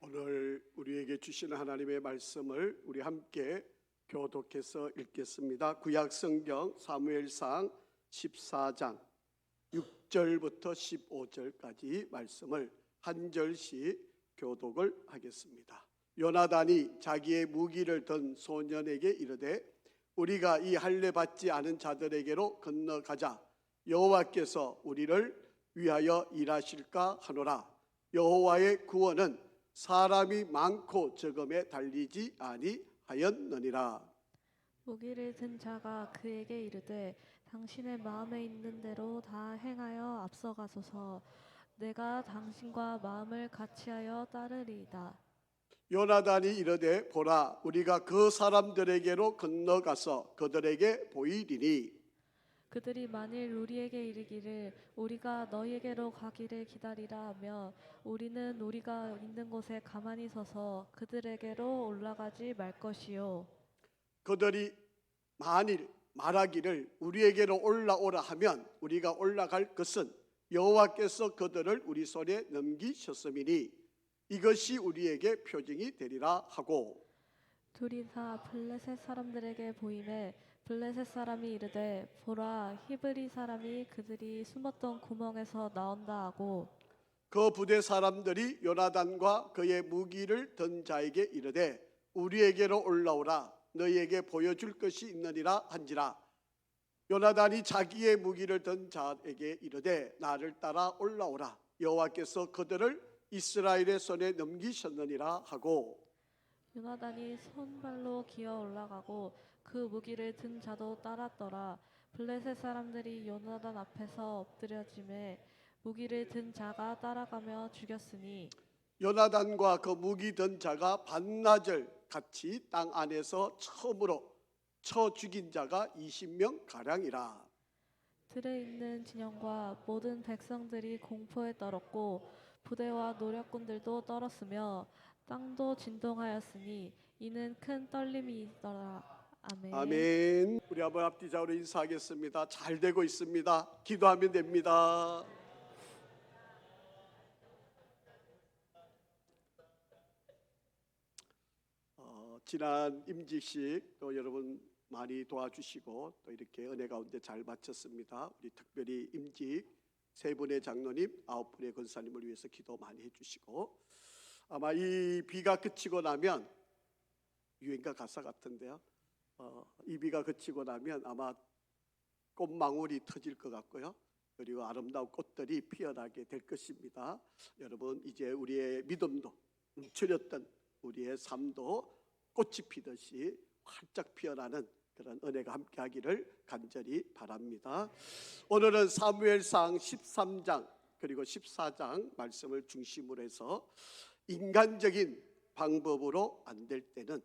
오늘 우리에게 주시는 하나님의 말씀을 우리 함께 교독해서 읽겠습니다. 구약 성경 사무엘상 14장 6절부터 15절까지 말씀을 한 절씩 교독을 하겠습니다. 요나단이 자기의 무기를 든 소년에게 이르되 우리가 이 할례 받지 않은 자들에게로 건너가자. 여호와께서 우리를 위하여 일하실까 하노라. 여호와의 구원은 사람이 많고 적음에 달리지 아니하였느니라. 무기를 든 자가 그에게 이르되 당신의 마음에 있는 대로 다 행하여 앞서가소서. 내가 당신과 마음을 같이하여 따르리이다. 요나단이 이르되 보라, 우리가 그 사람들에게로 건너가서 그들에게 보이리니 그들이 만일 우리에게 이르기를 우리가 너희에게로 가기를 기다리라 하며 우리는 우리가 있는 곳에 가만히 서서 그들에게로 올라가지 말 것이요. 그들이 만일 말하기를 우리에게로 올라오라 하면 우리가 올라갈 것은 여호와께서 그들을 우리 손에 넘기셨음이니 이것이 우리에게 표징이 되리라 하고, 둘이 다 블레셋 사람들에게 보이매 블레셋 사람이 이르되 보라, 히브리 사람이 그들이 숨었던 구멍에서 나온다 하고, 그 부대 사람들이 요나단과 그의 무기를 든 자에게 이르되 우리에게로 올라오라, 너희에게 보여줄 것이 있느니라 한지라. 요나단이 자기의 무기를 든 자에게 이르되 나를 따라 올라오라, 여호와께서 그들을 이스라엘의 손에 넘기셨느니라 하고, 요나단이 손발로 기어 올라가고 그 무기를 든 자도 따랐더라. 블레셋 사람들이 요나단 앞에서 엎드려지매 무기를 든 자가 따라가며 죽였으니 요나단과 그 무기 든 자가 반나절 같이 땅 안에서 처음으로 쳐 죽인 자가 20명 가량이라. 들에 있는 진영과 모든 백성들이 공포에 떨었고 부대와 노략군들도 떨었으며 땅도 진동하였으니 이는 큰 떨림이 있더라. 아멘. 아멘. 우리 한번 앞뒤 좌우로 인사하겠습니다. 잘 되고 있습니다. 기도하면 됩니다. 지난 임직식 또 여러분 많이 도와주시고 또 이렇게 은혜 가운데 잘 마쳤습니다. 우리 특별히 임직 세 분의 장로님, 9분의 권사님을 위해서 기도 많이 해주시고, 아마 이 비가 그치고 나면 유행가 가사 같은데요. 이 비가 그치고 나면 아마 꽃망울이 터질 것 같고요. 그리고 아름다운 꽃들이 피어나게 될 것입니다. 여러분, 이제 우리의 믿음도 움츠렸던 우리의 삶도 꽃이 피듯이 활짝 피어나는 그런 은혜가 함께하기를 간절히 바랍니다. 오늘은 사무엘상 13장 그리고 14장 말씀을 중심으로 해서 인간적인 방법으로 안 될 때는,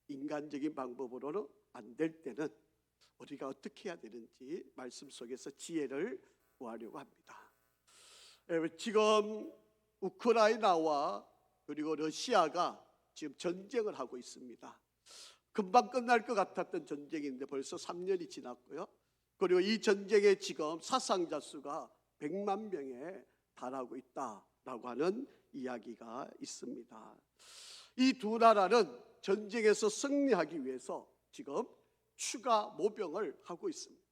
인간적인 방법으로는 안 될 때는 우리가 어떻게 해야 되는지 말씀 속에서 지혜를 구하려고 합니다. 지금 우크라이나와 그리고 러시아가 지금 전쟁을 하고 있습니다. 금방 끝날 것 같았던 전쟁인데 벌써 3년이 지났고요. 그리고 이 전쟁에 지금 사상자 수가 100만 명에 달하고 있다라고 하는 이야기가 있습니다. 이 두 나라는 전쟁에서 승리하기 위해서 지금 추가 모병을 하고 있습니다.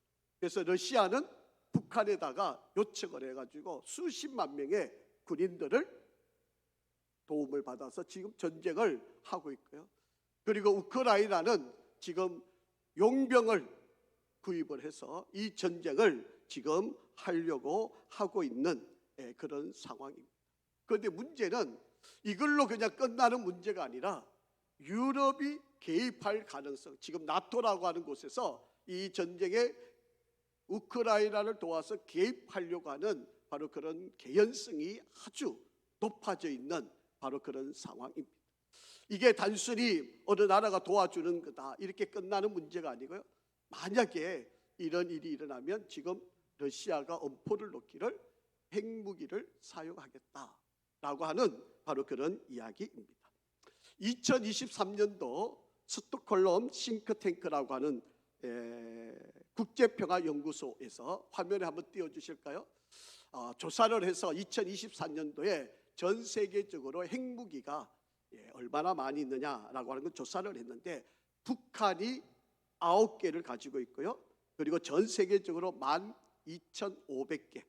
그래서 러시아는 북한에다가 요청을 해가지고 수십만 명의 군인들을 도움을 받아서 지금 전쟁을 하고 있고요. 그리고 우크라이나는 지금 용병을 구입을 해서 이 전쟁을 지금 하려고 하고 있는 그런 상황입니다. 그런데 문제는 이걸로 그냥 끝나는 문제가 아니라 유럽이 개입할 가능성, 지금 나토라고 하는 곳에서 이 전쟁에 우크라이나를 도와서 개입하려고 하는 바로 그런 개연성이 아주 높아져 있는 바로 그런 상황입니다. 이게 단순히 어느 나라가 도와주는 거다 이렇게 끝나는 문제가 아니고요. 만약에 이런 일이 일어나면 지금 러시아가 엄포를 놓기를 핵무기를 사용하겠다라고 하는 바로 그런 이야기입니다. 2023년도 스톡홀름 싱크탱크라고 하는 국제평화연구소에서 화면에 한번 띄워주실까요? 조사를 해서 2024년도에 전 세계적으로 핵무기가 얼마나 많이 있느냐라고 하는 걸 조사를 했는데 북한이 9개를 가지고 있고요. 그리고 전 세계적으로 12,500개의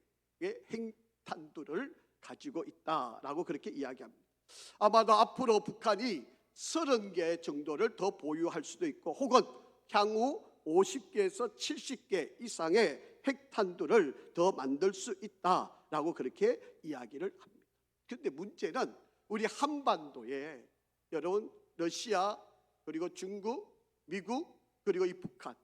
핵탄두를 가지고 있다라고 그렇게 이야기합니다. 아마도 앞으로 북한이 30개 정도를 더 보유할 수도 있고 혹은 향후 50개에서 70개 이상의 핵탄두를 더 만들 수 있다라고 그렇게 이야기를 합니다. 그런데 문제는 우리 한반도에 여러분 러시아 그리고 중국, 미국 그리고 이 북한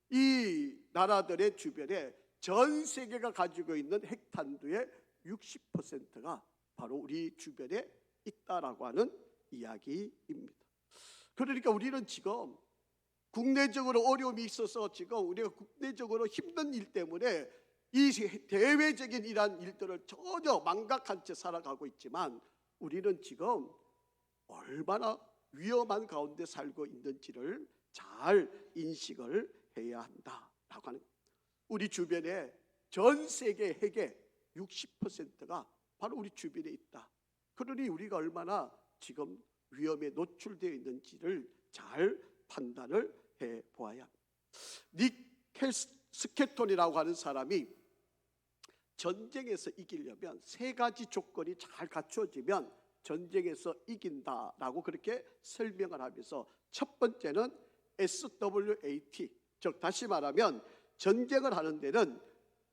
이 나라들의 주변에 전 세계가 가지고 있는 핵탄두의 60%가 바로 우리 주변에 있다라고 하는 이야기입니다. 그러니까 우리는 지금 국내적으로 어려움이 있어서 지금 우리가 국내적으로 힘든 일 때문에 이 대외적인 이러한 일들을 전혀 망각한 채 살아가고 있지만 우리는 지금 얼마나 위험한 가운데 살고 있는지를 잘 인식을 해야 한다라고 하는 겁니다. 우리 주변에 전 세계 핵의 60%가 바로 우리 주변에 있다. 그러니 우리가 얼마나 지금 위험에 노출되어 있는지를 잘 판단을 해보아야 합니다. 닉 스케톤이라고 하는 사람이 전쟁에서 이기려면 3가지 조건이 잘 갖춰지면 전쟁에서 이긴다라고 그렇게 설명을 하면서 첫 번째는 SWAT, 즉 다시 말하면 전쟁을 하는 데는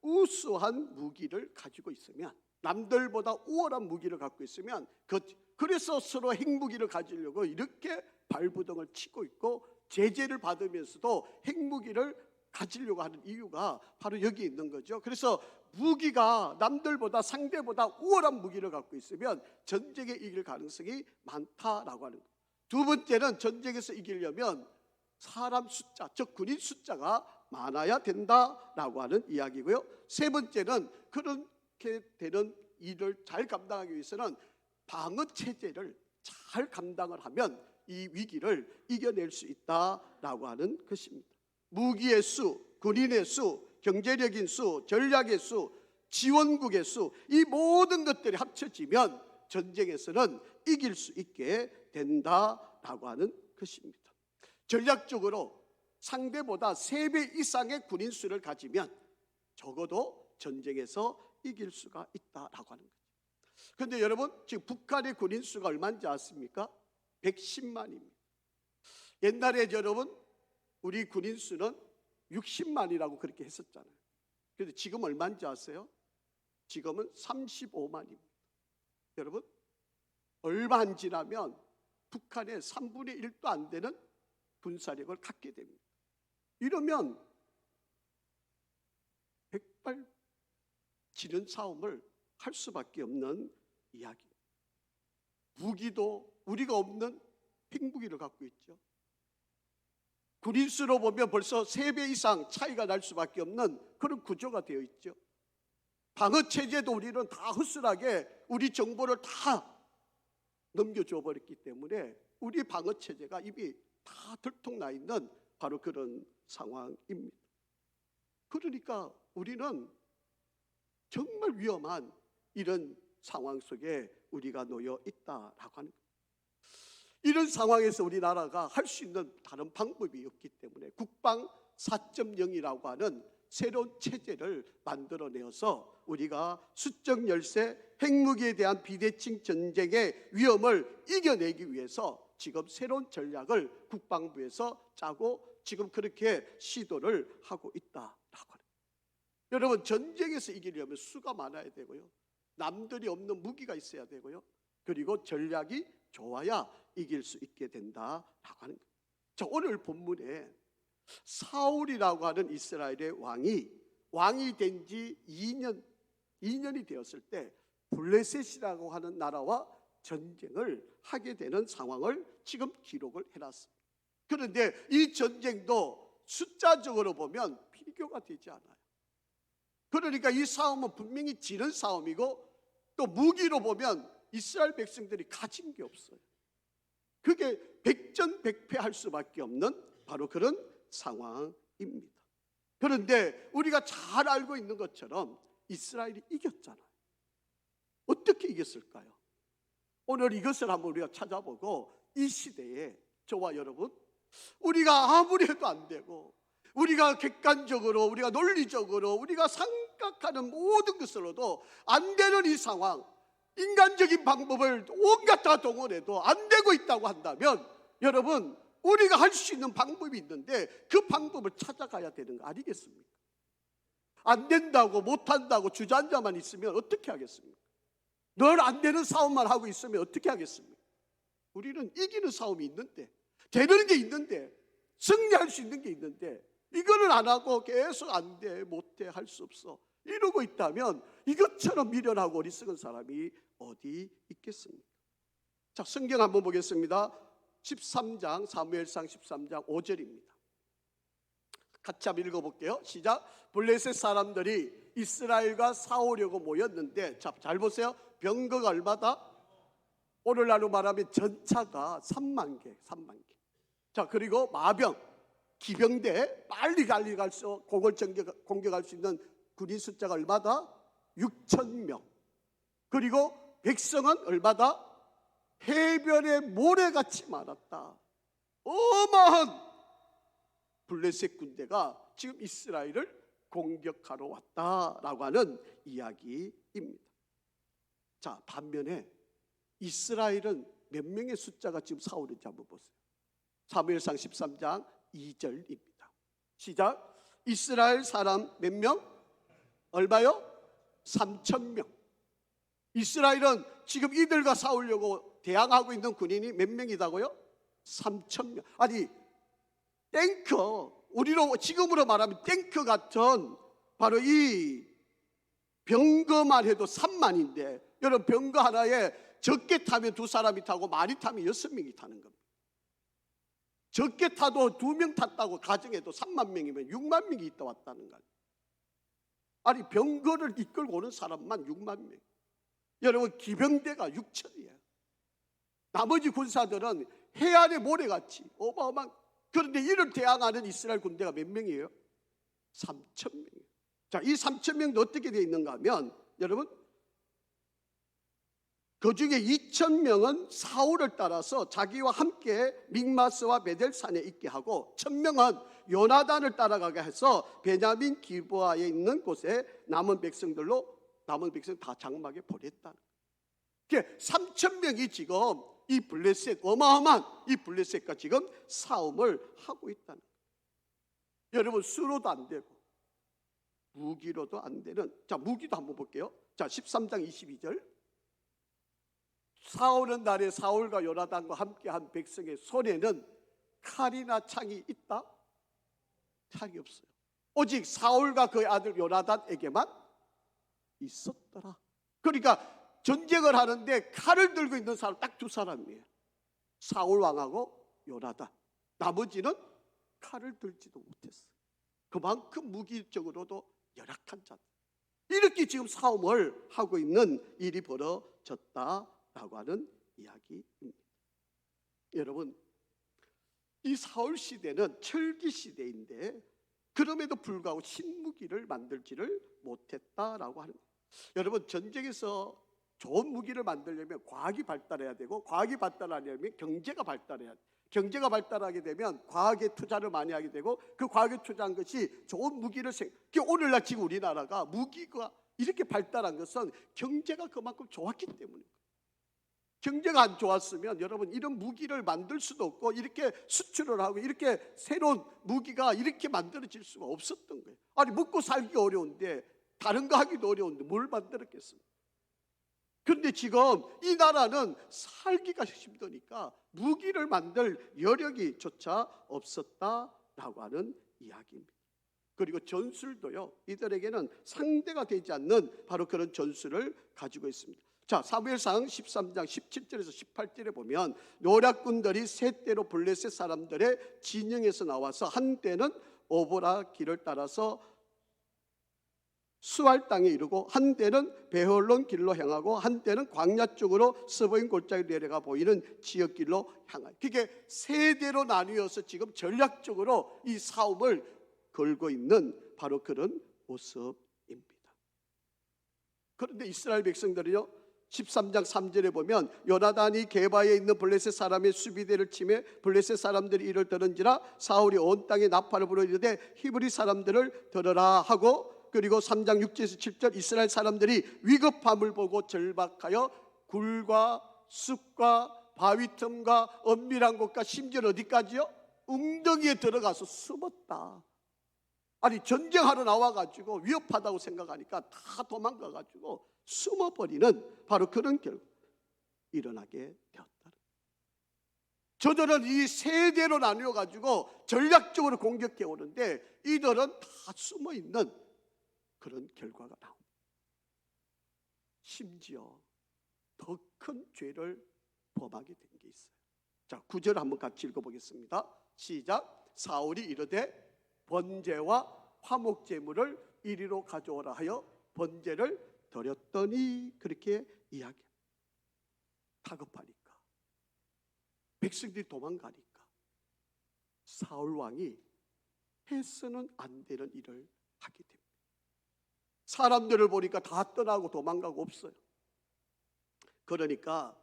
우수한 무기를 가지고 있으면 남들보다 우월한 무기를 갖고 있으면 그래서 서로 핵무기를 가지려고 이렇게 발부둥을 치고 있고 제재를 받으면서도 핵무기를 가지려고 하는 이유가 바로 여기 있는 거죠. 그래서 무기가 남들보다 상대보다 우월한 무기를 갖고 있으면 전쟁에 이길 가능성이 많다라고 하는 거예요. 두 번째는 전쟁에서 이기려면 사람 숫자, 즉 군인 숫자가 많아야 된다라고 하는 이야기고요. 세 번째는 그렇게 되는 일을 잘 감당하기 위해서는 방어 체제를 잘 감당을 하면 이 위기를 이겨낼 수 있다라고 하는 것입니다. 무기의 수, 군인의 수, 경제력인 수, 전략의 수, 지원국의 수, 이 모든 것들이 합쳐지면 전쟁에서는 이길 수 있게 된다라고 하는 것입니다. 전략적으로 상대보다 3배 이상의 군인 수를 가지면 적어도 전쟁에서 이길 수가 있다라고 하는 거죠. 그런데 여러분 지금 북한의 군인 수가 얼마인지 아십니까? 110만입니다. 옛날에 여러분 우리 군인 수는 60만이라고 그렇게 했었잖아요. 그런데 지금 얼마인지 아세요? 지금은 35만입니다. 여러분 얼마 안 지나면 북한의 3분의 1도 안 되는 군사력을 갖게 됩니다. 이러면 백발 지는 싸움을 할 수밖에 없는 이야기입니다. 무기도 우리가 없는 핵무기를 갖고 있죠. 군인수로 보면 벌써 3배 이상 차이가 날 수밖에 없는 그런 구조가 되어 있죠. 방어체제도 우리는 다 허술하게 우리 정보를 다 넘겨줘 버렸기 때문에 우리 방어체제가 이미 다 들통나 있는 바로 그런 상황입니다. 그러니까 우리는 정말 위험한 이런 상황 속에 우리가 놓여 있다라고 하는 거예요. 이런 상황에서 우리나라가 할 수 있는 다른 방법이 없기 때문에 국방 4.0이라고 하는 새로운 체제를 만들어내어서 우리가 수적 열세, 핵무기에 대한 비대칭 전쟁의 위험을 이겨내기 위해서 지금 새로운 전략을 국방부에서 짜고 지금 그렇게 시도를 하고 있다라고 합니다. 여러분 전쟁에서 이기려면 수가 많아야 되고요. 남들이 없는 무기가 있어야 되고요. 그리고 전략이 좋아야 이길 수 있게 된다라고 하는 거예요. 자, 오늘 본문에 사울이라고 하는 이스라엘의 왕이 된 지 2년이 되었을 때 블레셋이라고 하는 나라와 전쟁을 하게 되는 상황을 지금 기록을 해놨습니다. 그런데 이 전쟁도 숫자적으로 보면 비교가 되지 않아요. 그러니까 이 싸움은 분명히 지는 싸움이고 또 무기로 보면 이스라엘 백성들이 가진 게 없어요. 그게 백전백패할 수밖에 없는 바로 그런 상황입니다. 그런데 우리가 잘 알고 있는 것처럼 이스라엘이 이겼잖아요. 어떻게 이겼을까요? 오늘 이것을 한번 우리가 찾아보고 이 시대에 저와 여러분, 우리가 아무리 해도 안 되고 우리가 객관적으로, 우리가 논리적으로, 우리가 생각하는 모든 것으로도 안 되는 이 상황, 인간적인 방법을 온갖 다 동원해도 안 되고 있다고 한다면, 여러분, 우리가 할 수 있는 방법이 있는데 그 방법을 찾아가야 되는 거 아니겠습니까? 안 된다고, 못한다고 주저앉아만 있으면 어떻게 하겠습니까? 늘 안 되는 싸움만 하고 있으면 어떻게 하겠습니까? 우리는 이기는 싸움이 있는데, 되는 게 있는데, 승리할 수 있는 게 있는데, 이거는 안 하고 계속 안 돼, 못해, 할 수 없어 이러고 있다면 이것처럼 미련하고 어리석은 사람이 어디 있겠습니까? 자, 성경 한번 보겠습니다. 13장, 사무엘상 13장 5절입니다. 같이 한번 읽어볼게요. 시작. 블레셋 사람들이 이스라엘과 싸우려고 모였는데, 자, 잘 보세요. 병거가 얼마다? 오늘날로 말하면 전차가 3만 개. 자, 그리고 마병, 기병대, 빨리 갈수, 그걸 공격할 수 있는 군인 숫자가 얼마다? 6,000명. 그리고 백성은 얼마다? 해변에 모래같이 많았다. 어마한 블레셋 군대가 지금 이스라엘을 공격하러 왔다라고 하는 이야기입니다. 자, 반면에 이스라엘은 몇 명의 숫자가 지금 싸우는지 한번 보세요. 사무엘상 13장 2절입니다. 시작. 이스라엘 사람 몇 명? 얼마요? 3,000명. 이스라엘은 지금 이들과 싸우려고 대항하고 있는 군인이 몇 명이다고요? 3,000명. 아니, 탱커, 우리로 지금으로 말하면 탱커 같은 바로 이 병거만 해도 3만인데, 여러분, 병거 하나에 적게 타면 2사람이 타고 많이 타면 6명이 타는 겁니다. 적게 타도 2명 탔다고 가정해도 3만 명이면 6만 명이 있다 왔다는 거예요. 아니, 병거를 이끌고 오는 사람만 6만 명. 여러분, 기병대가 6천이에요. 나머지 군사들은 해안의 모래같이 어마어마한, 그런데 이를 대항하는 이스라엘 군대가 몇 명이에요? 3,000명이에요. 자, 이 3,000명도 어떻게 되어 있는가 하면, 여러분, 그 중에 2,000명은 사울을 따라서 자기와 함께 믹마스와 베델산에 있게 하고, 1,000명은 요나단을 따라가게 해서 베냐민 기브아에 있는 곳에 남은 백성 다 장막에 보냈다는 거예요. 3,000명이 지금 이 블레셋, 어마어마한 이 블레셋과 지금 싸움을 하고 있다는 거예요. 여러분, 수로도 안 되고 무기로도 안 되는, 자, 무기도 한번 볼게요. 자, 13장 22절. 싸우는 날에 사울과 요나단과 함께한 백성의 손에는 칼이나 창이 있다? 창이 없어요. 오직 사울과 그의 아들 요나단에게만 있었더라. 그러니까 전쟁을 하는데 칼을 들고 있는 사람 딱 2사람이에요. 사울 왕하고 요나단. 나머지는 칼을 들지도 못했어요. 그만큼 무기적으로도 열악한 자들. 이렇게 지금 싸움을 하고 있는 일이 벌어졌다라고 하는 이야기입니다. 여러분, 이 사울 시대는 철기 시대인데 그럼에도 불구하고 신무기를 만들지를 못했다라고 하는 거예요. 여러분, 전쟁에서 좋은 무기를 만들려면 과학이 발달해야 되고, 과학이 발달하려면 경제가 발달해야 돼요. 경제가 발달하게 되면 과학에 투자를 많이 하게 되고, 그 과학에 투자한 것이 좋은 무기를 오늘날 지금 우리나라가 무기가 이렇게 발달한 것은 경제가 그만큼 좋았기 때문입니다. 경제가 안 좋았으면 여러분 이런 무기를 만들 수도 없고, 이렇게 수출을 하고 이렇게 새로운 무기가 이렇게 만들어질 수가 없었던 거예요. 아니, 먹고 살기 어려운데, 다른 거 하기도 어려운데 뭘 만들었겠습니까? 그런데 지금 이 나라는 살기가 힘드니까 무기를 만들 여력이 조차 없었다라고 하는 이야기입니다. 그리고 전술도요, 이들에게는 상대가 되지 않는 바로 그런 전술을 가지고 있습니다. 자, 사무엘상 13장 17절에서 18절에 보면 노략군들이 세 대로 블레셋 사람들의 진영에서 나와서 한 대는 오보라 길을 따라서 수알 땅에 이르고, 한 대는 베홀론 길로 향하고, 한 대는 광야 쪽으로 스보임 골짜기로 내려가 보이는 지역길로 향하여, 그게 세 대로 나뉘어서 지금 전략적으로 이 싸움을 걸고 있는 바로 그런 모습입니다. 그런데 이스라엘 백성들이요, 13장 3절에 보면 요나단이 게바에 있는 블레셋 사람의 수비대를 치매 블레셋 사람들이 이를 들은지라 사울이 온 땅에 나팔을 불어 이르되 히브리 사람들을 들으라 하고, 그리고 3장 6절에서 7절 이스라엘 사람들이 위급함을 보고 절박하여 굴과 숲과 바위 틈과 엄밀한 곳과 심지어 어디까지요? 웅덩이에 들어가서 숨었다. 아니 전쟁하러 나와가지고 위협하다고 생각하니까 다 도망가가지고 숨어버리는 바로 그런 결과 일어나게 되었다. 저들은 이 세대로 나뉘어가지고 전략적으로 공격해 오는데 이들은 다 숨어있는 그런 결과가 나옵니다. 심지어 더 큰 죄를 범하게 된 게 있어요. 자, 9절 한번 같이 읽어보겠습니다. 시작. 사울이 이르되 번제와 화목제물을 이리로 가져오라 하여 번제를 드렸더니, 그렇게 이야기합니다. 다급하니까, 백성들이 도망가니까 사울 왕이 해서는 안 되는 일을 하게 됩니다. 사람들을 보니까 다 떠나고 도망가고 없어요. 그러니까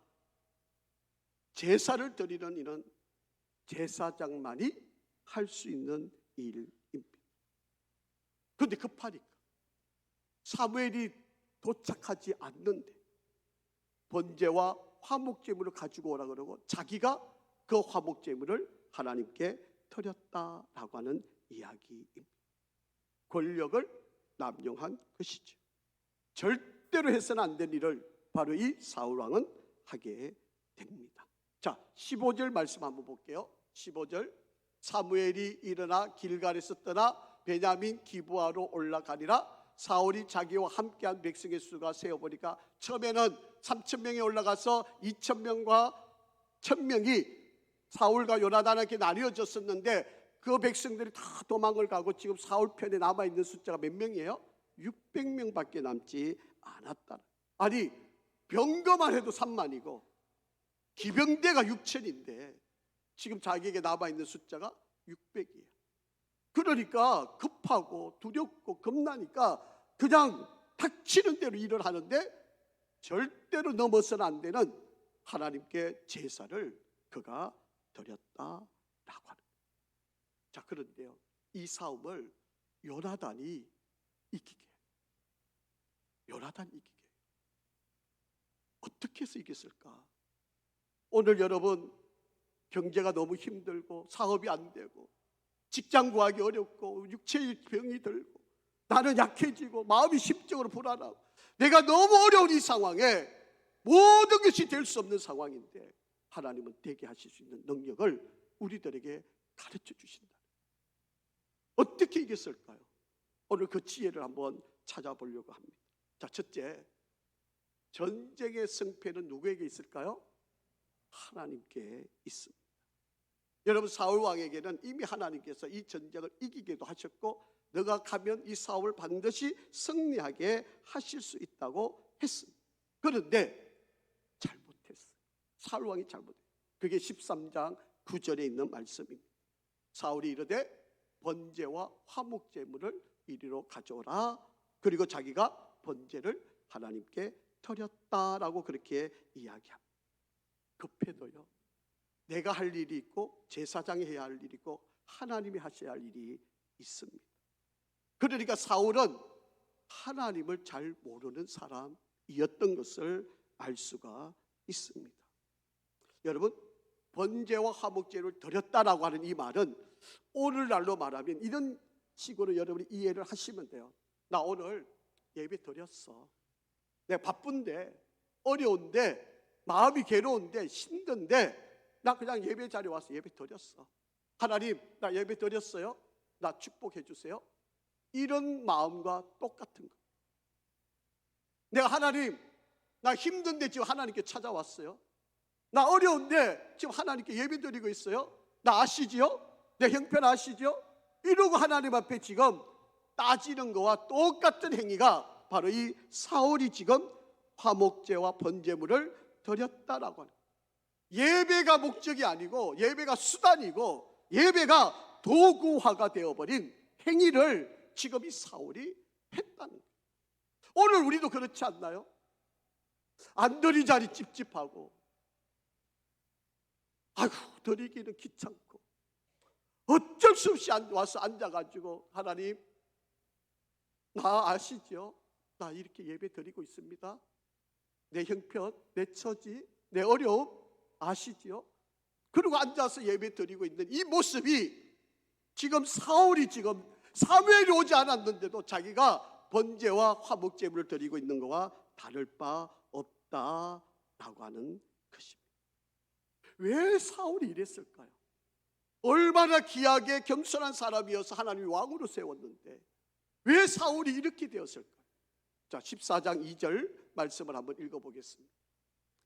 제사를 드리는 일은 제사장만이 할 수 있는 일입니다. 그런데 급하니까 사무엘이 도착하지 않는데 번제와 화목제물을 가지고 오라 그러고 자기가 그 화목제물을 하나님께 드렸다라고 하는 이야기입니다. 권력을 남용한 것이죠. 절대로 해서는 안 될 일을 바로 이 사울왕은 하게 됩니다. 자, 15절 말씀 한번 볼게요. 15절. 사무엘이 일어나 길갈에서 떠나 베냐민 기브아로 올라가니라. 사울이 자기와 함께한 백성의 수가 세어보니까 처음에는 3,000명이 올라가서 2,000명과 1,000명이 사울과 요나단에게 나뉘어졌었는데 그 백성들이 다 도망을 가고 지금 사울 편에 남아있는 숫자가 몇 명이에요? 600명밖에 남지 않았다. 아니 병거만 해도 3만이고 기병대가 6천인데 지금 자기에게 남아있는 숫자가 600이에요. 그러니까 급하고 두렵고 겁나니까 그냥 닥치는 대로 일을 하는데 절대로 넘어서는 안 되는 하나님께 제사를 그가 드렸다라고 하는 거예요. 자, 그런데요, 이 싸움을 요나단이 이기게 해요. 요나단이 이기게 해요. 어떻게 해서 이겼을까? 오늘 여러분 경제가 너무 힘들고 사업이 안 되고 직장 구하기 어렵고 육체의 병이 들고 나는 약해지고 마음이 심적으로 불안하고 내가 너무 어려운 이 상황에 모든 것이 될 수 없는 상황인데 하나님은 되게 하실 수 있는 능력을 우리들에게 가르쳐 주신다. 어떻게 이겼을까요? 오늘 그 지혜를 한번 찾아보려고 합니다. 자, 첫째, 전쟁의 승패는 누구에게 있을까요? 하나님께 있습니다. 여러분 사울 왕에게는 이미 하나님께서 이 전쟁을 이기게도 하셨고 너가 가면 이 사울을 반드시 승리하게 하실 수 있다고 했습니다. 그런데 잘못했어요. 사울 왕이 잘못했어요. 그게 13장 9절에 있는 말씀입니다. 사울이 이르되 번제와 화목제물을 이리로 가져오라. 그리고 자기가 번제를 하나님께 드렸다라고 그렇게 이야기합니다. 급해도요, 내가 할 일이 있고 제사장이 해야 할 일이 있고 하나님이 하셔야 할 일이 있습니다. 그러니까 사울은 하나님을 잘 모르는 사람이었던 것을 알 수가 있습니다. 여러분, 번제와 화목제를 드렸다라고 하는 이 말은 오늘날로 말하면 이런 식으로 여러분이 이해를 하시면 돼요. 나 오늘 예배 드렸어. 내가 바쁜데 어려운데 마음이 괴로운데 힘든데 나 그냥 예배 자리에 와서 예배 드렸어. 하나님, 나 예배 드렸어요. 나 축복해 주세요. 이런 마음과 똑같은 거. 내가 하나님, 나 힘든데 지금 하나님께 찾아왔어요. 나 어려운데 지금 하나님께 예배 드리고 있어요. 나 아시지요? 내 형편 아시죠? 이러고 하나님 앞에 지금 따지는 거와 똑같은 행위가 바로 이 사울이 지금 화목제와 번제물을 드렸다라고 하는 거예요. 예배가 목적이 아니고 예배가 수단이고 예배가 도구화가 되어버린 행위를 지금 이 사울이 했다는 거예요. 오늘 우리도 그렇지 않나요? 안 드리자니 찝찝하고, 아이고 드리기는 귀찮고, 어쩔 수 없이 와서 앉아가지고 하나님 나 아시죠? 나 이렇게 예배 드리고 있습니다. 내 형편, 내 처지, 내 어려움 아시죠? 그리고 앉아서 예배 드리고 있는 이 모습이 지금 사울이 지금 사무엘이 오지 않았는데도 자기가 번제와 화목제물을 드리고 있는 것과 다를 바 없다라고 하는 것입니다. 왜 사울이 이랬을까요? 얼마나 귀하게 겸손한 사람이어서 하나님이 왕으로 세웠는데 왜 사울이 이렇게 되었을까요? 자, 14장 2절 말씀을 한번 읽어보겠습니다.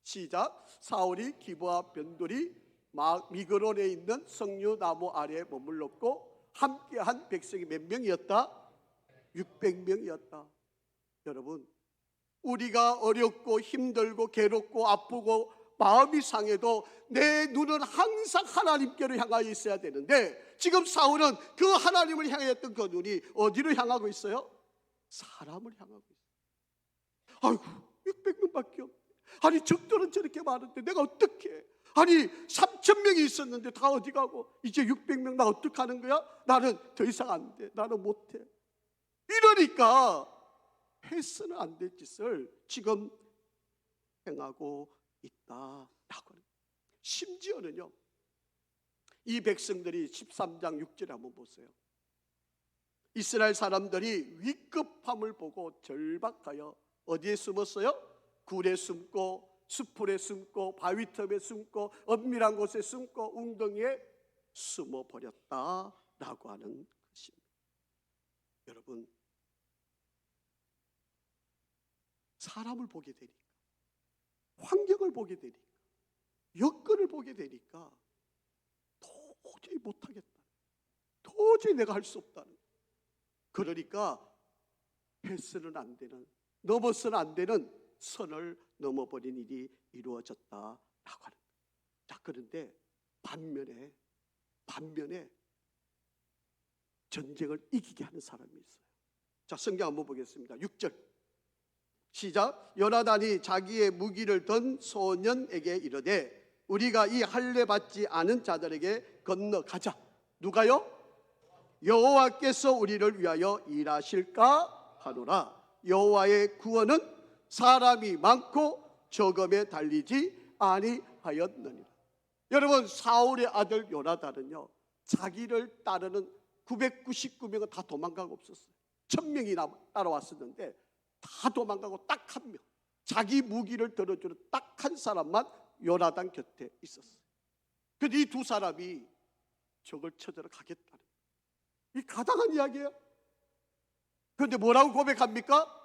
시작. 사울이 기브와 변돌이 미그론에 있는 석류나무 아래에 머물렀고 함께한 백성이 몇 명이었다? 600명이었다. 여러분, 우리가 어렵고 힘들고 괴롭고 아프고 마음이 상해도 내 눈은 항상 하나님께로 향하여 있어야 되는데 지금 사울은 그 하나님을 향했던 그 눈이 어디로 향하고 있어요? 사람을 향하고 있어요. 아이고 600명밖에 없네. 아니 적들은 저렇게 많은데 내가 어떻게, 아니 3,000명이 있었는데 다 어디 가고 이제 600명 나 어떡하는 거야? 나는 더 이상 안 돼. 나는 못해. 이러니까 해서는 안 될 짓을 지금 행하고 있다라고 합니다. 심지어는요, 이 백성들이 13장 6절에 한번 보세요. 이스라엘 사람들이 위급함을 보고 절박하여 어디에 숨었어요? 굴에 숨고 수풀에 숨고 바위틈에 숨고 엄밀한 곳에 숨고 웅덩이에 숨어버렸다라고 하는 것입니다. 여러분, 사람을 보게 되니까, 환경을 보게 되니까, 여건을 보게 되니까 도저히 못하겠다, 도저히 내가 할 수 없다는, 그러니까 해서는 안 되는, 넘어서는 안 되는 선을 넘어버린 일이 이루어졌다라고 하는 거예요. 자, 그런데 반면에 전쟁을 이기게 하는 사람이 있어요. 자, 성경 한번 보겠습니다. 6절 시작. 요나단이 자기의 무기를 든 소년에게 이르되 우리가 이 할례 받지 않은 자들에게 건너가자. 누가요? 여호와께서 우리를 위하여 일하실까 하노라. 여호와의 구원은 사람이 많고 적음에 달리지 아니하였느니라. 여러분, 사울의 아들 요나단은요, 자기를 따르는 999명은 다 도망가고 없었어요. 1000명이 따라왔었는데 다 도망가고 딱 한 명, 자기 무기를 들어주는 딱 한 사람만 요나단 곁에 있었어요. 그런데 이 두 사람이 적을 쳐들어 가겠다는, 이 가당한 이야기예요. 그런데 뭐라고 고백합니까?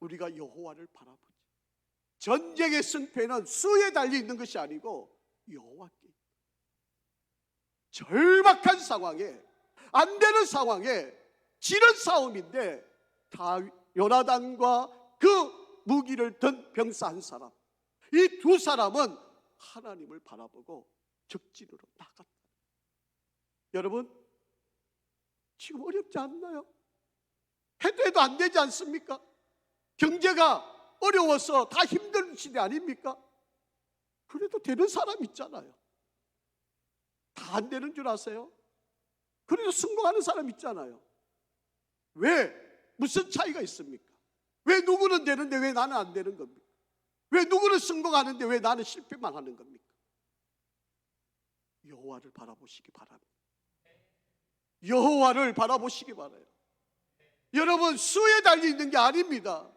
우리가 여호와를 바라보지. 전쟁의 승패는 수에 달려 있는 것이 아니고 여호와께. 절박한 상황에, 안 되는 상황에 지는 싸움인데 다 요나단과 그 무기를 든 병사 한 사람, 이 두 사람은 하나님을 바라보고 적진으로 나갔다. 여러분, 지금 어렵지 않나요? 해도 안 되지 않습니까? 경제가 어려워서 다 힘든 시대 아닙니까? 그래도 되는 사람 있잖아요. 다 안 되는 줄 아세요? 그래도 성공하는 사람 있잖아요. 왜? 무슨 차이가 있습니까? 왜 누구는 되는데 왜 나는 안 되는 겁니까? 왜 누구는 성공하는데 왜 나는 실패만 하는 겁니까? 여호와를 바라보시기 바랍니다. 여호와를 바라보시기 바라요. 여러분, 수에 달려 있는 게 아닙니다.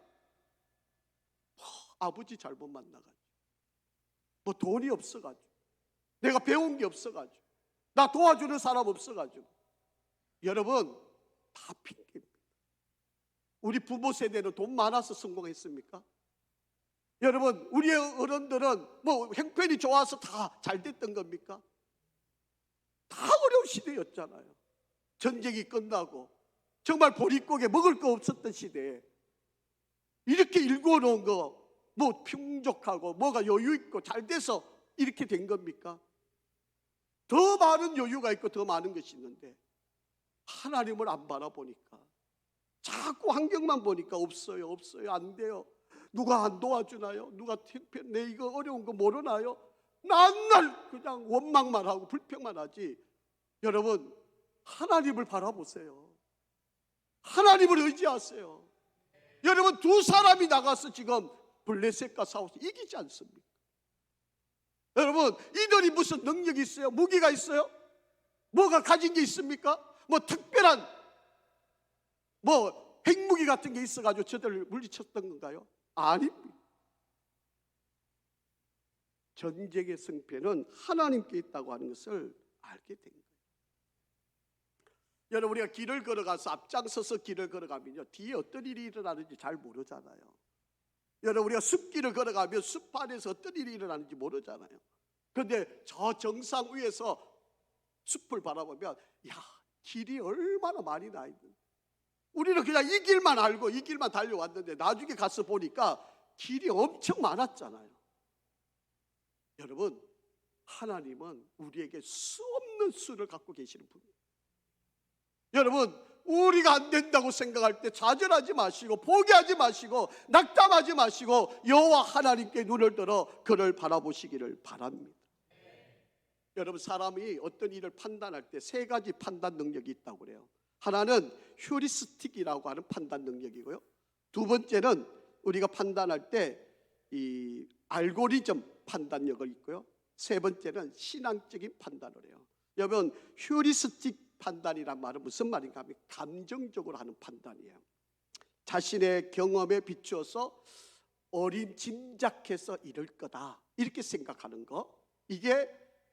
아버지 잘못 만나가지고, 뭐 돈이 없어가지고, 내가 배운 게 없어가지고, 나 도와주는 사람 없어가지고. 여러분, 다 핑계입니다. 우리 부모 세대는 돈 많아서 성공했습니까? 여러분, 우리의 어른들은 뭐 형편이 좋아서 다 잘 됐던 겁니까? 다 어려운 시대였잖아요. 전쟁이 끝나고 정말 보릿고개 먹을 거 없었던 시대에 이렇게 일궈놓은 거 뭐 풍족하고 뭐가 여유 있고 잘 돼서 이렇게 된 겁니까? 더 많은 여유가 있고 더 많은 것이 있는데 하나님을 안 바라보니까, 자꾸 환경만 보니까 없어요, 없어요, 안 돼요. 누가 안 도와주나요? 누가 내 이거 어려운 거 모르나요? 맨날 그냥 원망만 하고 불평만 하지. 여러분, 하나님을 바라보세요. 하나님을 의지하세요. 여러분, 두 사람이 나가서 지금 블레셋과 싸워서 이기지 않습니까? 여러분, 이들이 무슨 능력이 있어요? 무기가 있어요? 뭐가 가진 게 있습니까? 뭐 특별한 뭐 핵무기 같은 게 있어가지고 저들을 물리쳤던 건가요? 아닙니다. 전쟁의 승패는 하나님께 있다고 하는 것을 알게 된 거예요. 여러분, 우리가 길을 걸어가서 앞장서서 길을 걸어가면요, 뒤에 어떤 일이 일어나는지 잘 모르잖아요. 여러분, 우리가 숲길을 걸어가면 숲 안에서 어떤 일이 일어나는지 모르잖아요. 그런데 저 정상 위에서 숲을 바라보면 야, 길이 얼마나 많이 나 있는. 우리는 그냥 이 길만 알고 이 길만 달려왔는데 나중에 가서 보니까 길이 엄청 많았잖아요. 여러분, 하나님은 우리에게 수 없는 수를 갖고 계시는 분이에요. 여러분, 우리가 안 된다고 생각할 때 좌절하지 마시고 포기하지 마시고 낙담하지 마시고 여호와 하나님께 눈을 들어 그를 바라보시기를 바랍니다. 여러분, 사람이 어떤 일을 판단할 때 세 가지 판단 능력이 있다고 그래요. 하나는 휴리스틱이라고 하는 판단 능력이고요. 두 번째는 우리가 판단할 때 이 알고리즘 판단력이 있고요. 세 번째는 신앙적인 판단을 해요. 여러분, 휴리스틱 판단이란 말은 무슨 말인가 하면 감정적으로 하는 판단이에요. 자신의 경험에 비추어서 어림짐작해서 이럴 거다 이렇게 생각하는 거, 이게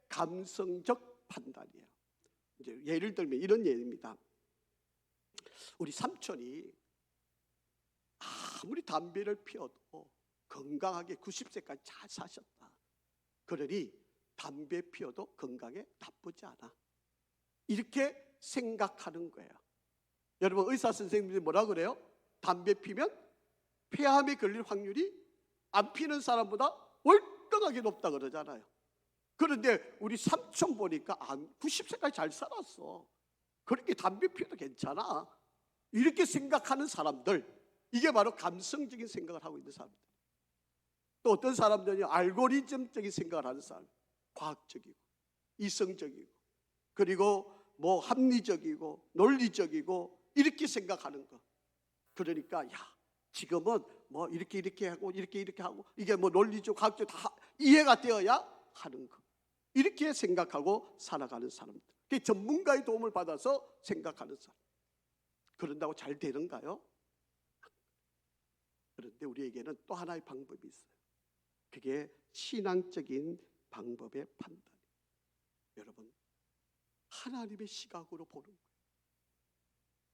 감성적 판단이에요. 이제 예를 들면 이런 예입니다. 우리 삼촌이 아무리 담배를 피워도 건강하게 90세까지 잘 사셨다. 그러니 담배 피워도 건강에 나쁘지 않아. 이렇게 생각하는 거예요. 여러분, 의사 선생님들이 뭐라 그래요? 담배 피면 폐암에 걸릴 확률이 안 피는 사람보다 월등하게 높다 그러잖아요. 그런데 우리 삼촌 보니까 90세까지 잘 살았어. 그렇게 담배 피워도 괜찮아. 이렇게 생각하는 사람들, 이게 바로 감성적인 생각을 하고 있는 사람들. 또 어떤 사람들은요, 알고리즘적인 생각을 하는 사람, 과학적이고 이성적이고 그리고 뭐 합리적이고 논리적이고 이렇게 생각하는 거. 그러니까 야, 지금은 뭐 이렇게 하고 이렇게 하고 이게 뭐 논리적 과학적 다 이해가 되어야 하는 거. 이렇게 생각하고 살아가는 사람들, 그게 전문가의 도움을 받아서 생각하는 사람. 그런다고 잘 되는가요? 그런데 우리에게는 또 하나의 방법이 있어요. 그게 신앙적인 방법의 판단이에요. 여러분, 하나님의 시각으로 보는 거예요.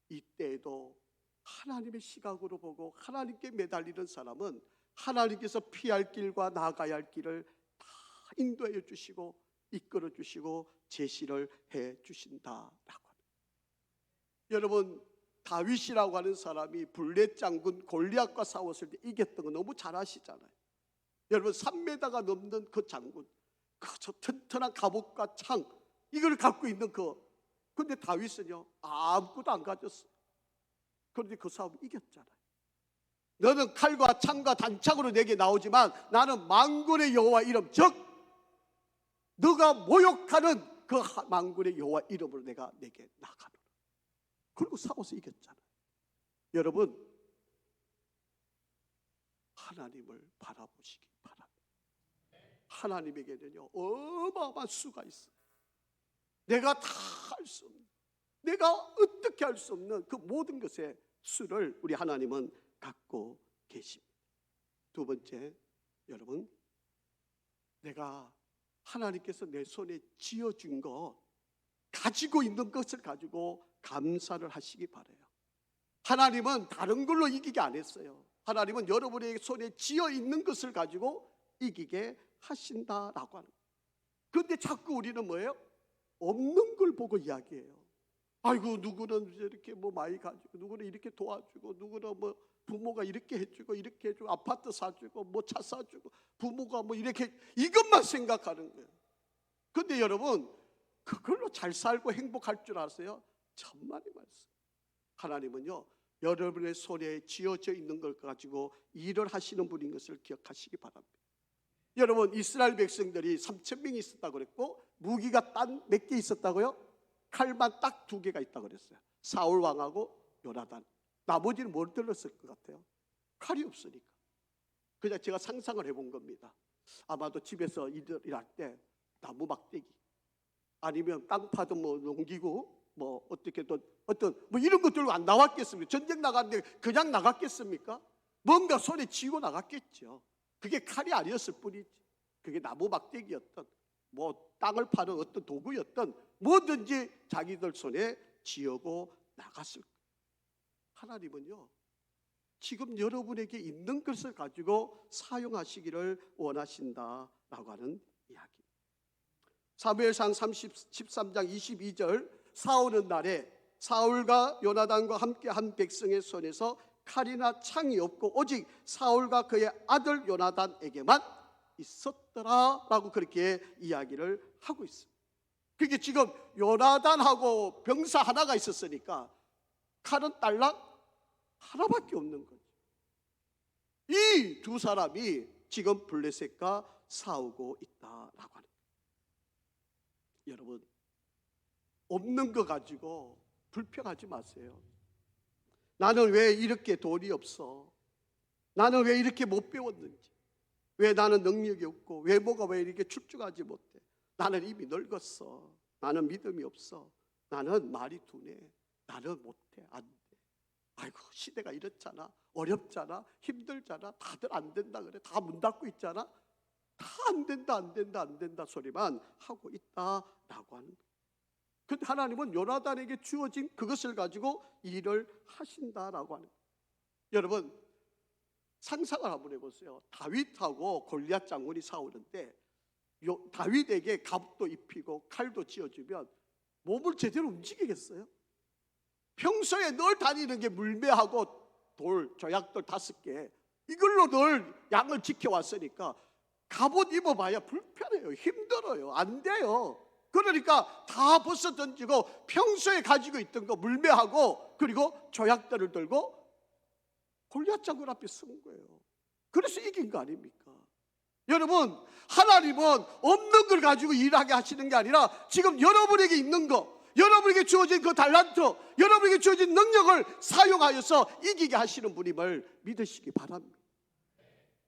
이때에도 하나님의 시각으로 보고 하나님께 매달리는 사람은 하나님께서 피할 길과 나아가야 할 길을 다 인도해 주시고 이끌어 주시고 제시를 해 주신다라고 합니다. 여러분, 다윗이라고 하는 사람이 블레 장군 골리앗과 싸웠을 때 이겼던 거 너무 잘 아시잖아요. 여러분, 3m가 넘는 그 장군, 저 튼튼한 갑옷과 창, 이걸 갖고 있는 근데 다윗은요, 아무것도 안 가졌어. 그런데 그 싸움 이겼잖아요. 너는 칼과 창과 단창으로 내게 나오지만 나는 만군의 여호와 이름, 즉 너가 모욕하는 그 만군의 여호와 이름으로 내가 내게 나가노라. 그리고 싸워서 이겼잖아요. 여러분, 하나님을 바라보시기 바랍니다. 하나님에게는요, 어마어마한 수가 있어요. 내가 다 할 수 없는, 내가 어떻게 할 수 없는 그 모든 것의 수를 우리 하나님은 갖고 계십니다. 두 번째, 여러분, 내가 하나님께서 내 손에 쥐어준 것, 가지고 있는 것을 가지고 감사를 하시기 바라요. 하나님은 다른 걸로 이기게 안 했어요. 하나님은 여러분의 손에 쥐어 있는 것을 가지고 이기게 하신다라고 하는 거예요. 그런데 자꾸 우리는 뭐예요? 없는 걸 보고 이야기해요. 아이고, 누구는 이렇게 뭐 많이 가지고, 누구는 이렇게 도와주고, 누구는 뭐 부모가 이렇게 해주고 이렇게 해주고, 아파트 사주고 뭐 차 사주고, 부모가 뭐 이렇게, 이것만 생각하는 거예요. 그런데 여러분, 그걸로 잘 살고 행복할 줄 아세요? 천만의 말씀. 하나님은요, 여러분의 손에 쥐어져 있는 걸 가지고 일을 하시는 분인 것을 기억하시기 바랍니다. 여러분, 이스라엘 백성들이 3,000명이 있었다고 그랬고 무기가 딴 몇 개 있었다고요? 칼만 딱 2개가 있다고 그랬어요. 사울 왕하고 요나단. 나머지는 뭘 들었을 것 같아요? 칼이 없으니까. 그냥 제가 상상을 해본 겁니다. 아마도 집에서 일할 때 나무 막대기 아니면 땅 파든 뭐 농기구 뭐 어떻게든 어떤 뭐 이런 것 들고 안 나왔겠습니까? 전쟁 나갔는데 그냥 나갔겠습니까? 뭔가 손에 쥐고 나갔겠죠. 그게 칼이 아니었을 뿐이지. 그게 나무 막대기였던 뭐 땅을 파는 어떤 도구였던 뭐든지 자기들 손에 쥐어고 나갔을 거예요. 하나님은요, 지금 여러분에게 있는 것을 가지고 사용하시기를 원하신다라고 하는 이야기. 사무엘상 13장 22절, 사오는 날에 사울과 요나단과 함께 한 백성의 손에서 칼이나 창이 없고 오직 사울과 그의 아들 요나단에게만 있었더라라고 그렇게 이야기를 하고 있습니다. 그게 지금 요나단하고 병사 하나가 있었으니까 칼은 딸랑 하나밖에 없는 거죠. 이 두 사람이 지금 블레셋과 싸우고 있다라고 하는 거예요. 여러분, 없는 거 가지고 불평하지 마세요. 나는 왜 이렇게 돈이 없어? 나는 왜 이렇게 못 배웠는지, 왜 나는 능력이 없고 외모가 왜 이렇게 출중하지 못해? 나는 이미 늙었어. 나는 믿음이 없어. 나는 말이 둔해. 나는 못해. 안 돼. 아이고, 시대가 이렇잖아. 어렵잖아. 힘들잖아. 다들 안 된다 그래. 다 문 닫고 있잖아. 다 안 된다, 안 된다, 안 된다 소리만 하고 있다라고 하는 거예요. 근데 하나님은 요나단에게 주어진 그것을 가지고 일을 하신다라고 하는 거예요. 여러분, 상상을 한번 해보세요. 다윗하고 골리앗 장군이 싸우는데 다윗에게 갑도 입히고 칼도 쥐어주면 몸을 제대로 움직이겠어요? 평소에 늘 다니는 게 물매하고 돌, 조약돌 5개, 이걸로 늘 양을 지켜왔으니까 갑옷 입어봐야 불편해요. 힘들어요. 안 돼요. 그러니까 다 벗어 던지고 평소에 가지고 있던 거 물매하고 그리고 조약돌을 들고 골리앗 장군 앞에 쓴 거예요. 그래서 이긴 거 아닙니까? 여러분, 하나님은 없는 걸 가지고 일하게 하시는 게 아니라 지금 여러분에게 있는 거, 여러분에게 주어진 그 달란트, 여러분에게 주어진 능력을 사용하여서 이기게 하시는 분임을 믿으시기 바랍니다.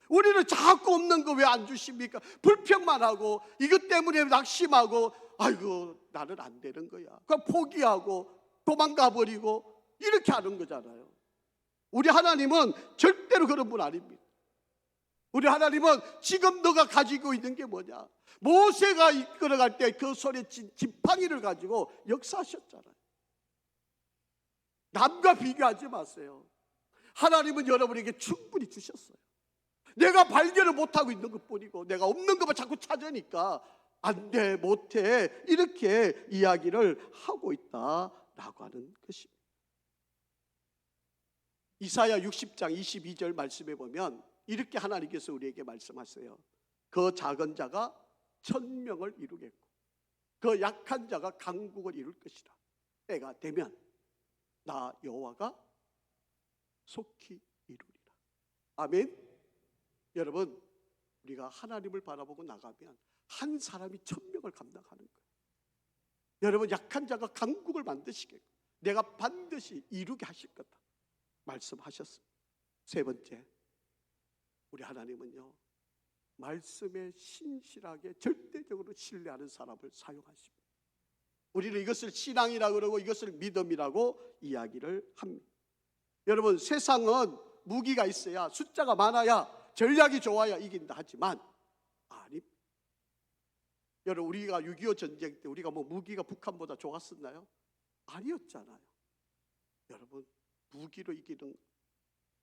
우리는 자꾸 없는 거 왜 안 주십니까? 불평만 하고 이것 때문에 낙심하고 아이고 나는 안 되는 거야. 그럼 포기하고 도망가 버리고 이렇게 하는 거잖아요. 우리 하나님은 절대로 그런 분 아닙니다. 우리 하나님은 지금 너가 가지고 있는 게 뭐냐? 모세가 이끌어갈 때 그 손에 쥔 지팡이를 가지고 역사하셨잖아요. 남과 비교하지 마세요. 하나님은 여러분에게 충분히 주셨어요. 내가 발견을 못하고 있는 것뿐이고 내가 없는 것만 자꾸 찾으니까 안 돼, 못해 이렇게 이야기를 하고 있다라고 하는 것입니다. 이사야 60장 22절 말씀에 보면 이렇게 하나님께서 우리에게 말씀하세요. 그 작은 자가 천명을 이루겠고 그 약한 자가 강국을 이룰 것이라. 때가 되면 나 여호와가 속히 이루리라. 아멘. 여러분, 우리가 하나님을 바라보고 나가면 한 사람이 천명을 감당하는 거예요. 여러분, 약한 자가 강국을 만드시겠고 내가 반드시 이루게 하실 거다 말씀하셨습니다. 세 번째, 우리 하나님은요, 말씀에 신실하게 절대적으로 신뢰하는 사람을 사용하십니다. 우리는 이것을 신앙이라고 그러고 이것을 믿음이라고 이야기를 합니다. 여러분, 세상은 무기가 있어야, 숫자가 많아야, 전략이 좋아야 이긴다 하지만 아니, 여러분, 우리가 6.25 전쟁 때 우리가 뭐 무기가 북한보다 좋았었나요? 아니었잖아요. 여러분, 무기로 이기는,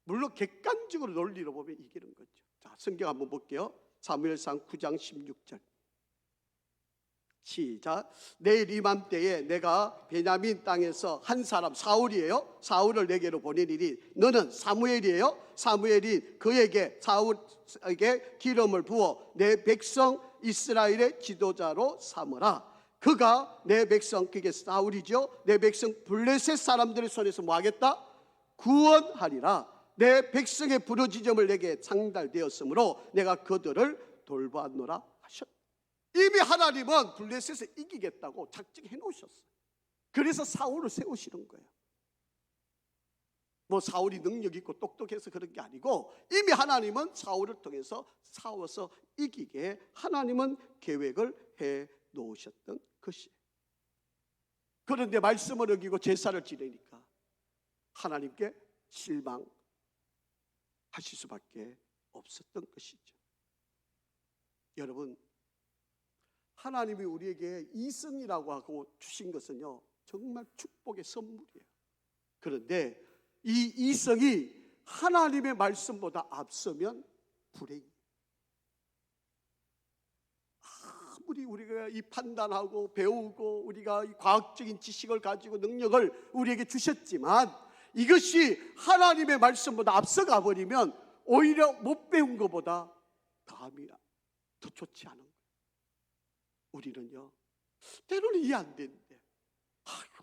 물론 객관적으로 논리로 보면 이기는 거죠. 자, 성경 한번 볼게요. 사무엘상 9장 16절 시작. 내일 이맘때에 내가 베냐민 땅에서 한 사람, 사울이에요. 사울을 내게로 보내리니 너는 사무엘이에요. 사무엘이 그에게, 사울에게 기름을 부어 내 백성 이스라엘의 지도자로 삼으라. 그가 내 백성, 그게 사울이죠. 내 백성 블레셋 사람들의 손에서 뭐 하겠다? 구원하리라. 내 백성의 부르짖음을 내게 상달되었으므로 내가 그들을 돌보았노라 하셨다. 이미 하나님은 블레셋을 이기겠다고 작정해 놓으셨어요. 그래서 사울을 세우시는 거예요. 뭐 사울이 능력 있고 똑똑해서 그런 게 아니고 이미 하나님은 사울을 통해서 싸워서 이기게 하나님은 계획을 해 놓으셨던 것이에요. 그런데 말씀을 어기고 제사를 지내니까 하나님께 실망하실 수밖에 없었던 것이죠. 여러분, 하나님이 우리에게 이승이라고 하고 주신 것은요, 정말 축복의 선물이에요. 그런데 이 이성이 하나님의 말씀보다 앞서면 불행이에요. 아무리 우리가 이 판단하고 배우고 우리가 이 과학적인 지식을 가지고 능력을 우리에게 주셨지만 이것이 하나님의 말씀보다 앞서가 버리면 오히려 못 배운 것보다 감이 더 좋지 않은 거예요. 우리는요, 때로는 이해 안 되는데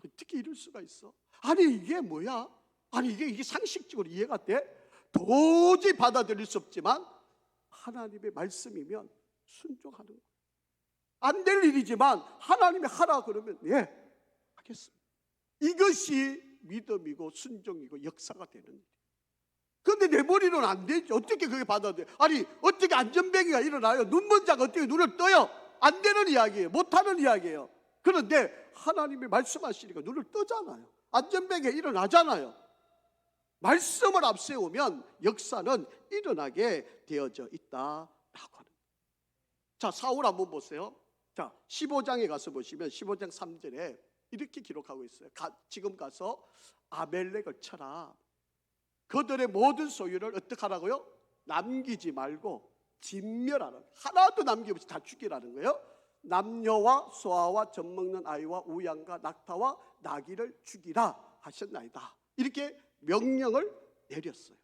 어떻게 이럴 수가 있어? 아니 이게 뭐야? 아니 이게 상식적으로 이해가 돼? 도저히 받아들일 수 없지만 하나님의 말씀이면 순종하는 거예요. 안 될 일이지만 하나님이 하라 그러면 예, 하겠습니다. 이것이 믿음이고 순종이고 역사가 되는 일이에요. 그런데 내 머리는 안 되죠. 어떻게 그게 받아들여요? 아니 어떻게 안전뱅이가 일어나요? 눈먼 자가 어떻게 눈을 떠요? 안 되는 이야기예요. 못하는 이야기예요. 그런데 하나님이 말씀하시니까 눈을 뜨잖아요. 안전뱅이가 일어나잖아요. 말씀을 앞세우면 역사는 일어나게 되어져 있다라고 하는 거예요. 자, 사울 한번 보세요. 자, 15장에 가서 보시면 15장 3절에 이렇게 기록하고 있어요. 지금 가서 아벨렉을 쳐라. 그들의 모든 소유를 어떻게 하라고요? 남기지 말고 진멸하라. 하나도 남김없이 다 죽이라는 거예요. 남녀와 소아와 젖먹는 아이와 우양과 낙타와 나귀를 죽이라 하셨나이다. 이렇게 명령을 내렸어요.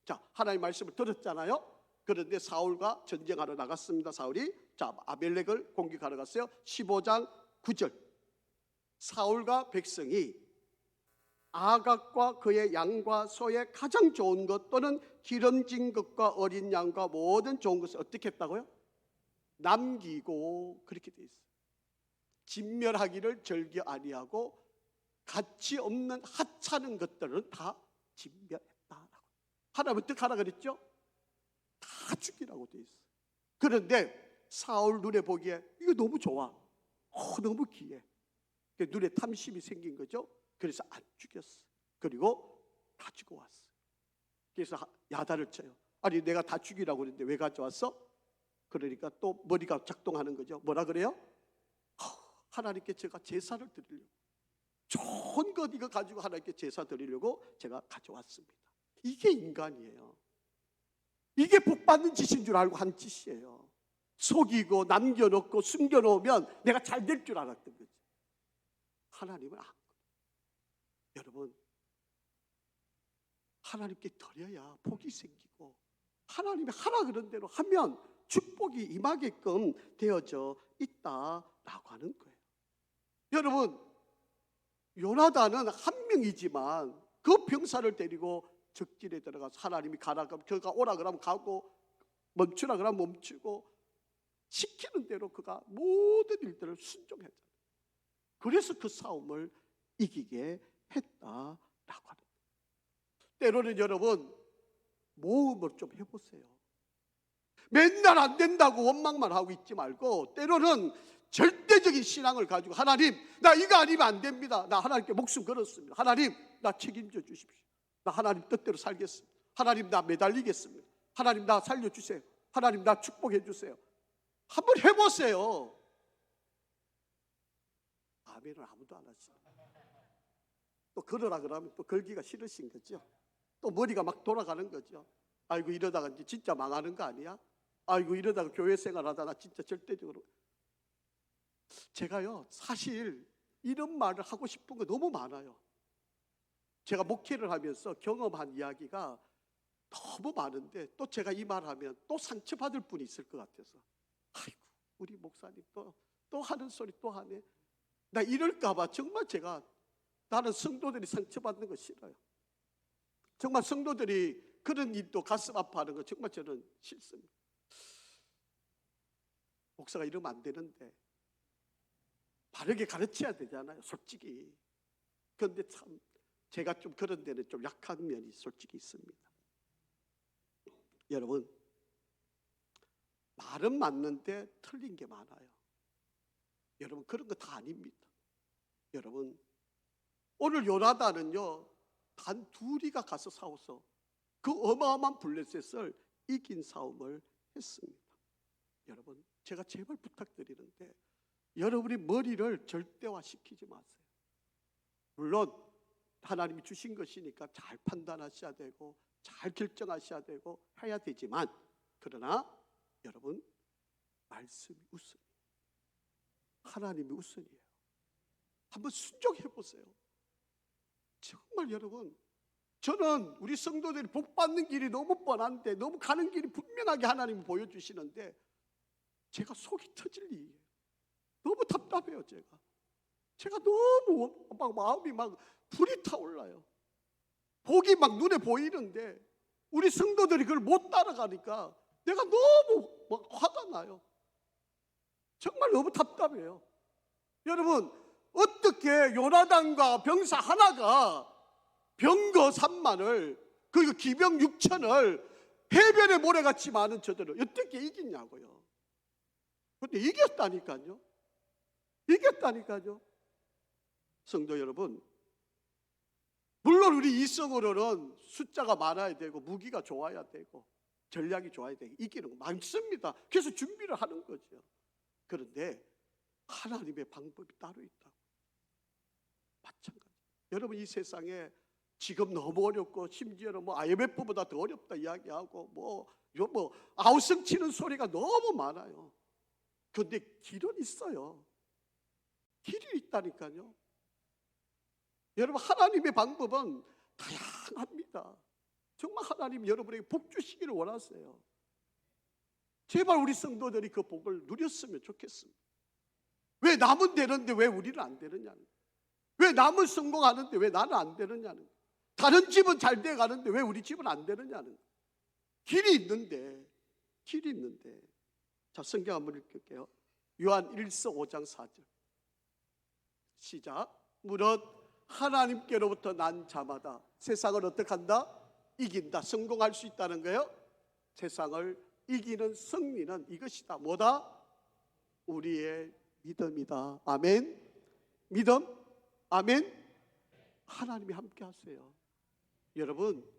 자, 하나님 말씀을 들었잖아요. 그런데 사울과 전쟁하러 나갔습니다. 사울이 자 아벨렉을 공격하러 갔어요. 15장 9절 사울과 백성이 아각과 그의 양과 소의 가장 좋은 것 또는 기름진 것과 어린 양과 모든 좋은 것을 어떻게 했다고요? 남기고 그렇게 돼 있어요. 진멸하기를 절겨 아니하고 가치 없는 하찮은 것들은 다 진멸했다라고. 하나님 어떻게 하라 그랬죠? 다 죽이라고 돼 있어요. 그런데 사울 눈에 보기에 이거 너무 좋아. 너무 귀해. 눈에 탐심이 생긴 거죠. 그래서 안 죽였어. 그리고 가지고 왔어. 그래서 야단을 쳐요. 아니 내가 다 죽이라고 그랬는데 왜 가져왔어? 그러니까 또 머리가 작동하는 거죠. 뭐라 그래요? 하나님께 제가 제사를 드리려고, 좋은 것 이거 가지고 하나님께 제사 드리려고 제가 가져왔습니다. 이게 인간이에요. 이게 복받는 짓인 줄 알고 한 짓이에요. 속이고 남겨놓고 숨겨놓으면 내가 잘 될 줄 알았던 거지. 하나님은 안 그래요. 여러분, 하나님께 드려야 복이 생기고 하나님이 하라 그런 대로 하면 축복이 임하게끔 되어져 있다라고 하는 거예요. 여러분, 요나단은 한 명이지만 그 병사를 데리고 적진에 들어가서 하나님이 가라 그러면 그가 오라 그러면 가고 멈추라 그러면 멈추고 시키는 대로 그가 모든 일들을 순종했잖아요. 그래서 그 싸움을 이기게 했다라고 하는 거예요. 때로는 여러분 모험을 좀 해보세요. 맨날 안 된다고 원망만 하고 있지 말고 때로는 절대적인 신앙을 가지고 하나님 나 이거 아니면 안 됩니다. 나 하나님께 목숨 걸었습니다. 하나님 나 책임져 주십시오. 나 하나님 뜻대로 살겠습니다. 하나님 나 매달리겠습니다. 하나님 나 살려주세요. 하나님 나 축복해 주세요. 한번 해보세요. 아멘을 아무도 안 하시죠. 또 걸으라 그러면 또 걸기가 싫으신 거죠. 또 머리가 막 돌아가는 거죠. 아이고 이러다가 이제 진짜 망하는 거 아니야? 아이고 이러다가 교회 생활하다 나 진짜 절대적으로. 제가요 사실 이런 말을 하고 싶은 거 너무 많아요. 제가 목회를 하면서 경험한 이야기가 너무 많은데 또 제가 이 말을 하면 또 상처받을 분이 있을 것 같아서 아이고 우리 목사님 또 하는 소리 또 하네. 나 이럴까 봐 정말 제가 나는 성도들이 상처받는 거 싫어요. 정말 성도들이 그런 일도 가슴 아파하는 거 정말 저는 싫습니다. 목사가 이러면 안 되는데 바르게 가르쳐야 되잖아요, 솔직히. 그런데 참 제가 좀 그런 데는 좀 약한 면이 솔직히 있습니다. 여러분, 말은 맞는데 틀린 게 많아요. 여러분, 그런 거 다 아닙니다. 여러분, 오늘 요나단은요 단 둘이가 가서 싸워서 그 어마어마한 블레셋을 이긴 싸움을 했습니다. 여러분, 제가 제발 부탁드리는데 여러분이 머리를 절대화시키지 마세요. 물론 하나님이 주신 것이니까 잘 판단하셔야 되고 잘 결정하셔야 되고 해야 되지만, 그러나 여러분, 말씀이 우선이에요. 하나님이 우선이에요. 한번 순종해 보세요. 정말 여러분, 저는 우리 성도들이 복 받는 길이 너무 뻔한데, 너무 가는 길이 분명하게 하나님이 보여주시는데 제가 속이 터질 일이에요. 너무 답답해요. 제가 너무 막 마음이 막 불이 타올라요. 복이 막 눈에 보이는데 우리 성도들이 그걸 못 따라가니까 내가 너무 막 화가 나요. 정말 너무 답답해요. 여러분, 어떻게 요나단과 병사 하나가 병거 3만을, 그리고 기병 6천을 해변에 모래같이 많은 저들을 어떻게 이기냐고요. 근데 이겼다니까요. 성도 여러분, 물론 우리 이성으로는 숫자가 많아야 되고 무기가 좋아야 되고 전략이 좋아야 되고 이기는 거 많습니다. 그래서 준비를 하는 거죠. 그런데 하나님의 방법이 따로 있다고. 마찬가지. 여러분, 이 세상에 지금 너무 어렵고 심지어는 뭐 IMF보다 더 어렵다 이야기하고 뭐 아우성 치는 소리가 너무 많아요. 그런데 길은 있어요. 길이 있다니까요. 여러분, 하나님의 방법은 다양합니다. 정말 하나님 여러분에게 복 주시기를 원하세요. 제발 우리 성도들이 그 복을 누렸으면 좋겠습니다. 왜 남은 되는데 왜 우리는 안 되느냐는, 왜 남은 성공하는데 왜 나는 안 되느냐는, 다른 집은 잘 돼가는데 왜 우리 집은 안 되느냐는, 길이 있는데. 자, 성경 한번 읽을게요. 요한 1서 5장 4절 시작. 무릇 하나님께로부터 난 자마다 세상을 어떻게 한다? 이긴다. 성공할 수 있다는 거예요. 세상을 이기는 승리는 이것이다. 뭐다? 우리의 믿음이다. 아멘. 믿음? 아멘. 하나님이 함께 하세요. 여러분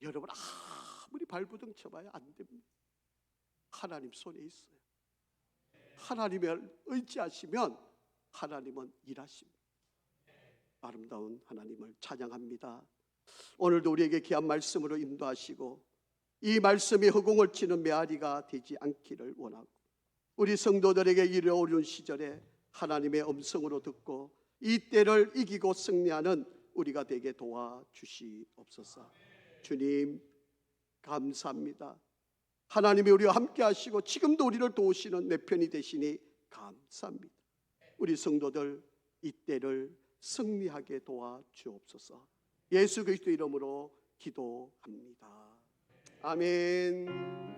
아무리 발부둥 쳐봐야 안 됩니다. 하나님 손에 있어요. 하나님을 의지하시면 하나님은 일하십니다. 아름다운 하나님을 찬양합니다. 오늘도 우리에게 귀한 말씀으로 인도하시고 이 말씀이 허공을 치는 메아리가 되지 않기를 원하고, 우리 성도들에게 이 어려운 시절에 하나님의 음성으로 듣고 이 때를 이기고 승리하는 우리가 되게 도와주시옵소서. 주님, 감사합니다. 하나님이 우리와 함께 하시고 지금도 우리를 도우시는 내 편이 되시니 감사합니다. 우리 성도들 이 때를 승리하게 도와주옵소서. 예수 그리스도 이름으로 기도합니다. 아멘.